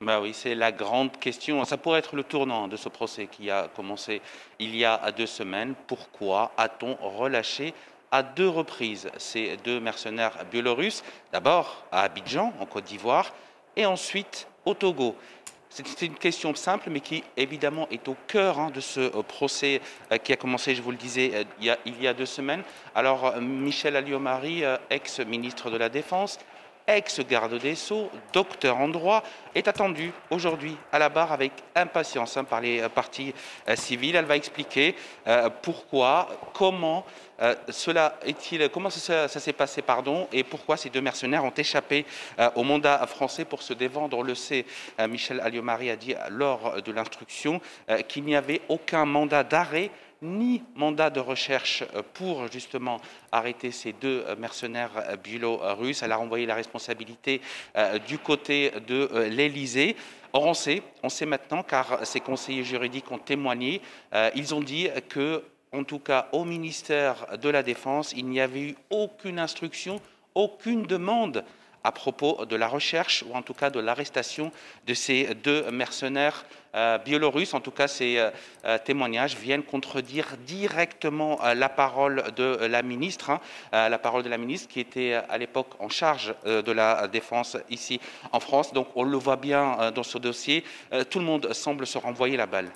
Bah oui, c'est la grande question. Ça pourrait être le tournant de ce procès qui a commencé il y a 2 semaines. Pourquoi a-t-on relâché à 2 reprises ces 2 mercenaires biélorusses? D'abord à Abidjan, en Côte d'Ivoire, et ensuite au Togo. C'est une question simple, mais qui évidemment est au cœur de ce procès qui a commencé, je vous le disais, il y a 2 semaines. Alors, Michel Alliot-Marie, ex-ministre de la Défense, ex-garde des Sceaux, docteur en droit, est attendue aujourd'hui à la barre avec impatience par les parties civiles. Elle va expliquer pourquoi, comment comment ça s'est passé, pardon, et pourquoi ces 2 mercenaires ont échappé au mandat français pour se défendre. On le sait, Michel Alliot-Marie a dit lors de l'instruction qu'il n'y avait aucun mandat d'arrêt ni mandat de recherche pour justement arrêter ces 2 mercenaires biélorusses. Elle a renvoyé la responsabilité du côté de l'Élysée. Or, on sait maintenant, car ces conseillers juridiques ont témoigné, ils ont dit que, en tout cas au ministère de la Défense, il n'y avait eu aucune instruction, aucune demande à propos de la recherche ou en tout cas de l'arrestation de ces 2 mercenaires biélorusses. En tout cas, ces témoignages viennent contredire directement la parole de la ministre, la parole de la ministre qui était à l'époque en charge de la défense ici en France. Donc on le voit bien dans ce dossier, tout le monde semble se renvoyer la balle.